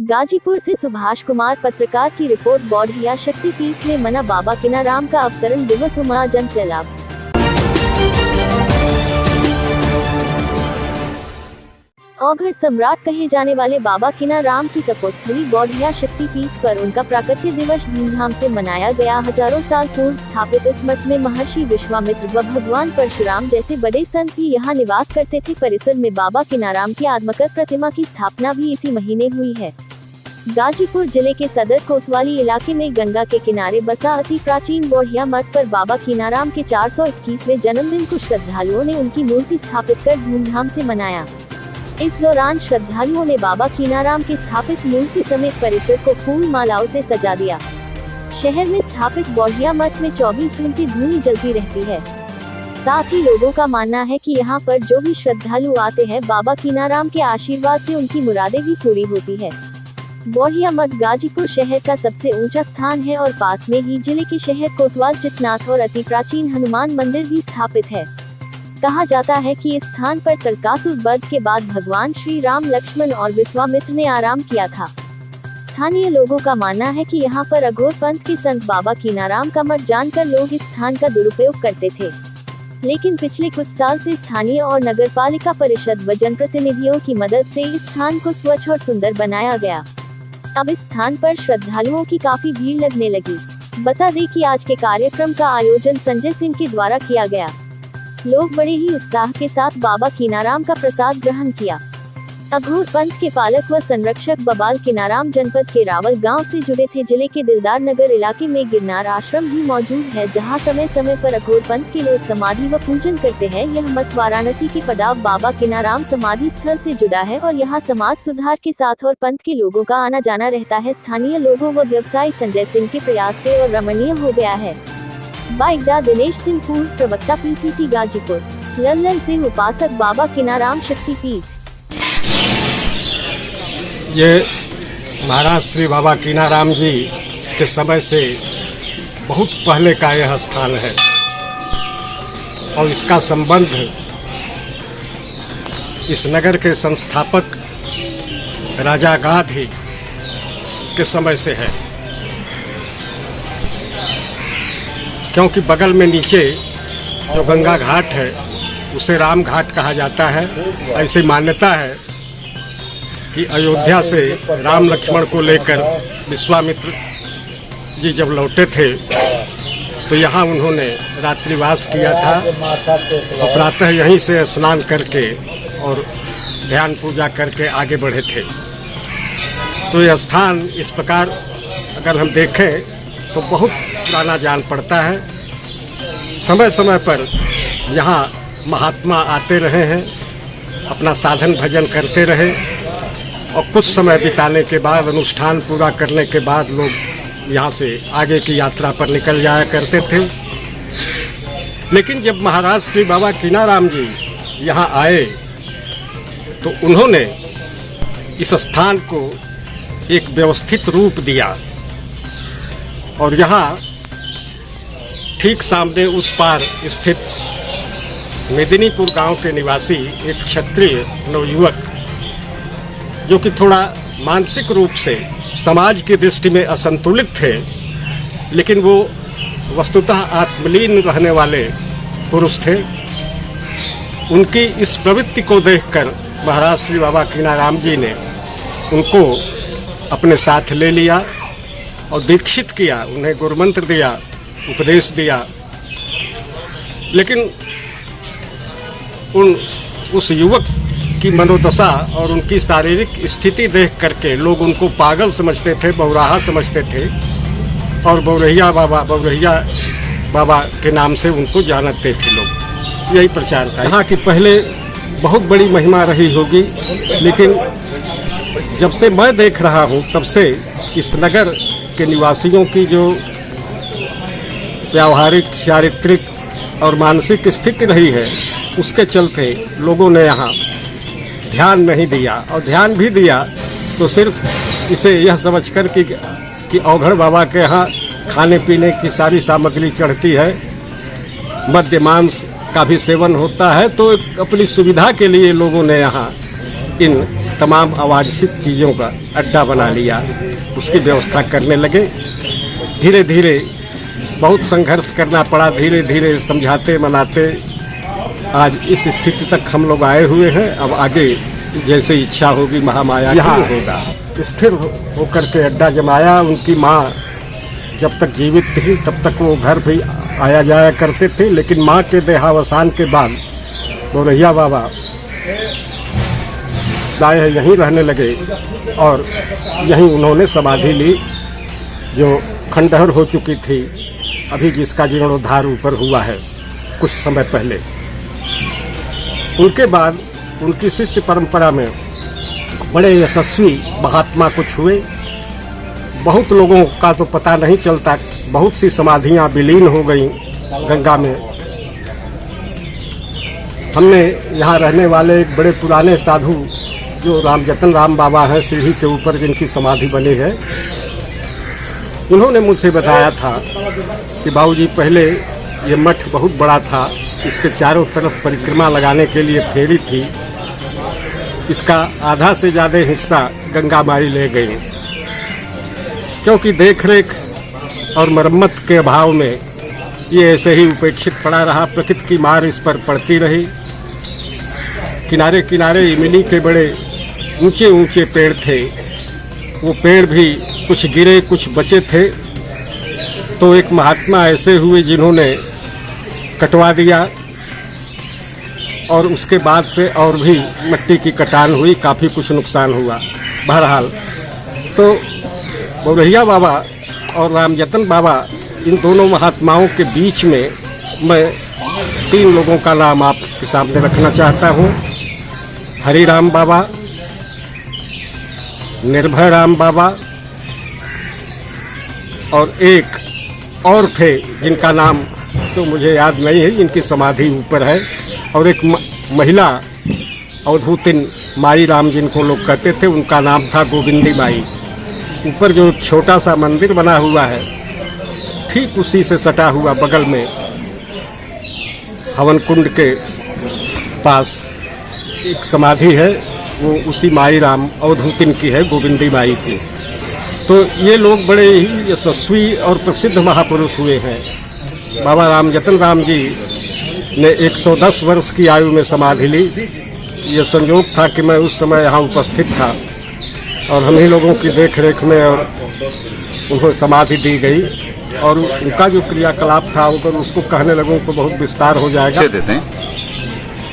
गाजीपुर से सुभाष कुमार पत्रकार की रिपोर्ट। बौढ़िया शक्तिपीठ में मना बाबा कीनाराम का अवतरण दिवस, उमड़ा जन सैलाब। औघड़ सम्राट कहे जाने वाले बाबा कीनाराम की तपोस्थली बौढ़िया शक्तिपीठ पर उनका प्राकट्य दिवस धूमधाम से मनाया गया। हजारों साल पूर्व स्थापित इस मठ में महर्षि विश्वामित्र व भगवान परशुराम जैसे बड़े संत भी यहाँ निवास करते थे। परिसर में बाबा कीनाराम की आत्मकथ प्रतिमा की स्थापना भी इसी महीने हुई है। गाजीपुर जिले के सदर कोतवाली इलाके में गंगा के किनारे बसा अति प्राचीन बौढ़िया मठ पर बाबा कीनाराम के 421वें जन्मदिन को श्रद्धालुओं ने उनकी मूर्ति स्थापित कर धूमधाम से मनाया। इस दौरान श्रद्धालुओं ने बाबा कीनाराम की स्थापित मूर्ति समेत परिसर को फूल मालाओं से सजा दिया। शहर में स्थापित बौढ़िया मठ में 24 घंटे धूनी जलती रहती है। साथ ही लोगों का मानना है कि यहाँ पर जो भी श्रद्धालु आते हैं, बाबा कीनाराम के आशीर्वाद से उनकी मुरादें भी पूरी होती है। बौढ़िया मठ गाजीपुर शहर का सबसे ऊंचा स्थान है और पास में ही जिले के शहर कोतवाल चितनाथ और अति प्राचीन हनुमान मंदिर भी स्थापित है। कहा जाता है कि इस स्थान पर तारकासुर वध के बाद भगवान श्री राम, लक्ष्मण और विश्वामित्र ने आराम किया था। स्थानीय लोगों का मानना है कि यहाँ पर अघोर पंथ के संत बाबा कीनाराम का मठ जानकर लोग इस स्थान का दुरुपयोग करते थे, लेकिन पिछले कुछ साल से स्थानीय और नगर पालिका परिषद व जनप्रतिनिधियों की मदद से इस स्थान को स्वच्छ और सुंदर बनाया गया। अब इस स्थान पर श्रद्धालुओं की काफी भीड़ लगने लगी। बता दें कि आज के कार्यक्रम का आयोजन संजय सिंह के द्वारा किया गया। लोग बड़े ही उत्साह के साथ बाबा कीनाराम का प्रसाद ग्रहण किया। अघोर पंथ के पालक व संरक्षक बबाल कीनाराम जनपद के रावल गांव से जुड़े थे। जिले के दिलदार नगर इलाके में गिरनार आश्रम भी मौजूद है, जहां समय समय पर अघोर पंथ के लोग समाधि व पूजन करते हैं। यह मठ वाराणसी के पड़ाव बाबा कीनाराम समाधि स्थल से जुड़ा है और यहाँ समाज सुधार के साथ और पंथ के लोगों का आना जाना रहता है। स्थानीय लोगों व व्यवसायी संजय सिंह के प्रयास से और रमणीय हो गया है। बाइकदा दिनेश सिंह, पूर्व प्रवक्ता पीसीसी गाजीपुर। लल्लन से उपासक बाबा कीनाराम शक्तिपीठ। ये महाराज श्री बाबा कीनाराम जी के समय से बहुत पहले का यह स्थान है और इसका संबंध इस नगर के संस्थापक राजा गाधी के समय से है, क्योंकि बगल में नीचे जो गंगा घाट है उसे राम घाट कहा जाता है। ऐसी मान्यता है कि अयोध्या से राम लक्ष्मण को लेकर विश्वामित्र जी जब लौटे थे तो यहाँ उन्होंने रात्रिवास किया था और प्रातः यहीं से स्नान करके और ध्यान पूजा करके आगे बढ़े थे। तो यह स्थान इस प्रकार अगर हम देखें तो बहुत पुराना जान पड़ता है। समय समय पर यहाँ महात्मा आते रहे हैं, अपना साधन भजन करते रहे और कुछ समय बिताने के बाद, अनुष्ठान पूरा करने के बाद लोग यहाँ से आगे की यात्रा पर निकल जाया करते थे। लेकिन जब महाराज श्री बाबा कीनाराम जी यहाँ आए तो उन्होंने इस स्थान को एक व्यवस्थित रूप दिया और यहाँ ठीक सामने उस पार स्थित मेदिनीपुर गांव के निवासी एक क्षत्रिय नवयुवक, जो कि थोड़ा मानसिक रूप से समाज की दृष्टि में असंतुलित थे, लेकिन वो वस्तुतः आत्मलीन रहने वाले पुरुष थे, उनकी इस प्रवृत्ति को देखकर महाराज श्री बाबा कीनाराम जी ने उनको अपने साथ ले लिया और दीक्षित किया, उन्हें गुरुमंत्र दिया, उपदेश दिया। लेकिन उस युवक की मनोदशा और उनकी शारीरिक स्थिति देख करके लोग उनको पागल समझते थे, बौराहा समझते थे और बौरहिया बाबा के नाम से उनको जानते थे लोग। यही प्रचार था। यहाँ की पहले बहुत बड़ी महिमा रही होगी, लेकिन जब से मैं देख रहा हूँ तब से इस नगर के निवासियों की जो व्यावहारिक, चारित्रिक और मानसिक स्थिति रही है, उसके चलते लोगों ने यहाँ ध्यान नहीं दिया, और ध्यान भी दिया तो सिर्फ इसे यह समझकर कि औघड़ बाबा के यहाँ खाने पीने की सारी सामग्री चढ़ती है, मद्य मांस का भी सेवन होता है, तो अपनी सुविधा के लिए लोगों ने यहाँ इन तमाम अवांछित चीज़ों का अड्डा बना लिया, उसकी व्यवस्था करने लगे। धीरे धीरे बहुत संघर्ष करना पड़ा, धीरे धीरे समझाते मनाते आज इस स्थिति तक हम लोग आए हुए हैं। अब आगे जैसे इच्छा होगी महामाया की होगा। स्थिर होकर के अड्डा जमाया। उनकी माँ जब तक जीवित थी तब तक वो घर भी आया जाया करते थे, लेकिन माँ के देहावसान के बाद बोरहिया बाबा प्रायः यहीं रहने लगे और यहीं उन्होंने समाधि ली, जो खंडहर हो चुकी थी, अभी जिसका जीर्णोद्धार ऊपर हुआ है कुछ समय पहले। उनके बाद उनकी शिष्य परंपरा में बड़े यशस्वी महात्मा कुछ हुए। बहुत लोगों का तो पता नहीं चलता, बहुत सी समाधियां विलीन हो गईं गंगा में। हमने यहाँ रहने वाले एक बड़े पुराने साधु जो रामजतन राम बाबा हैं, सीढ़ी के ऊपर जिनकी समाधि बनी है, उन्होंने मुझसे बताया था कि बाबूजी पहले ये मठ बहुत बड़ा था, इसके चारों तरफ परिक्रमा लगाने के लिए फेरी थी, इसका आधा से ज़्यादा हिस्सा गंगा माई ले गई, क्योंकि देखरेख और मरम्मत के अभाव में ये ऐसे ही उपेक्षित पड़ा रहा। प्रकृति की मार इस पर पड़ती रही। किनारे किनारे इमली के बड़े ऊंचे ऊंचे पेड़ थे, वो पेड़ भी कुछ गिरे कुछ बचे थे। तो एक महात्मा ऐसे हुए जिन्होंने कटवा दिया और उसके बाद से और भी मिट्टी की कटान हुई, काफ़ी कुछ नुकसान हुआ। बहरहाल तो बोरहिया बाबा और रामजतन बाबा, इन दोनों महात्माओं के बीच में मैं 3 लोगों का नाम आपके सामने रखना चाहता हूँ। हरिराम बाबा, निर्भय राम बाबा और एक और थे जिनका नाम तो मुझे याद नहीं है, जिनकी समाधि ऊपर है, और एक महिला अवधूतिन माई राम जिनको लोग कहते थे, उनका नाम था गोविंदी माई। ऊपर जो छोटा सा मंदिर बना हुआ है, ठीक उसी से सटा हुआ बगल में हवन कुंड के पास एक समाधि है, वो उसी माई राम अवधूतिन की है, गोविंदी माई की। तो ये लोग बड़े ही यशस्वी और प्रसिद्ध महापुरुष हुए हैं। बाबा रामजतन राम जी ने 110 वर्ष की आयु में समाधि ली। ये संयोग था कि मैं उस समय यहाँ उपस्थित था और हम ही लोगों की देख रेख में और उनको समाधि दी गई। और उनका जो क्रियाकलाप था अगर उसको कहने लगूँ तो बहुत विस्तार हो जाएगा। देते हैं।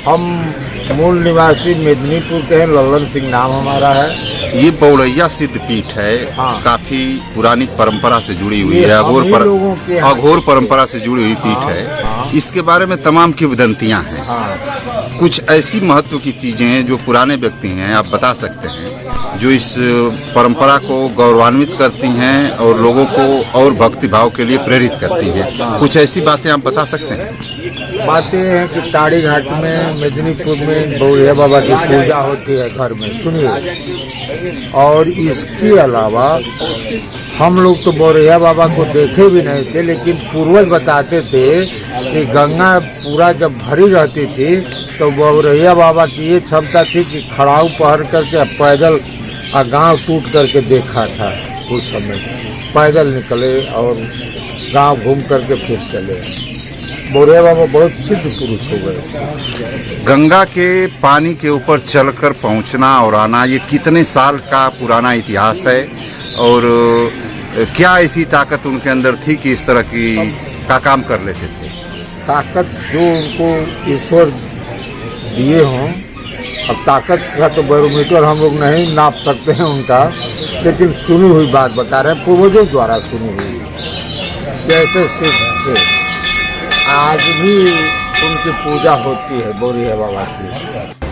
हम मूल निवासी मेदिनीपुर के हैं, लल्लन सिंह नाम हमारा है। ये बौड़ैया सिद्ध पीठ है। हाँ। काफी पुरानी परंपरा से जुड़ी हुई ये है, अघोर परंपरा से जुड़ी हुई पीठ है। हाँ। इसके बारे में तमाम किंवदंतियां हैं। हाँ। कुछ ऐसी महत्व की चीजें हैं जो पुराने व्यक्ति हैं, आप बता सकते हैं, जो इस परंपरा को गौरवान्वित करती हैं और लोगों को और भक्ति भाव के लिए प्रेरित करती हैं। कुछ ऐसी बातें आप बता सकते हैं? बातें हैं कि ताड़ी घाट में मेदिनीपुर में बोरहिया बाबा की पूजा होती है घर में, सुनिए। और इसके अलावा हम लोग तो बोरहिया बाबा को देखे भी नहीं थे, लेकिन पूर्वज बताते थे कि गंगा पूरा जब भरी रहती थी तो बोरहिया बाबा की ये क्षमता थी कि खड़ाऊ पहर करके पैदल गांव टूट करके देखा था। उस समय पैदल निकले और गांव घूम करके फिर चले। बोरहिया बाबा बहुत सिद्ध पुरुष हो गए। गंगा के पानी के ऊपर चलकर पहुंचना और आना, ये कितने साल का पुराना इतिहास है और क्या ऐसी ताकत उनके अंदर थी कि इस तरह की का काम कर लेते थे? ताकत जो उनको ईश्वर दिए हों, अब ताकत का तो बैरोमीटर हम लोग नहीं नाप सकते हैं उनका, लेकिन सुनी हुई बात बता रहे हैं, पूर्वजों द्वारा सुनी हुई। जैसे सिद्ध थे, आज भी उनकी पूजा होती है बोरहिया बाबा की।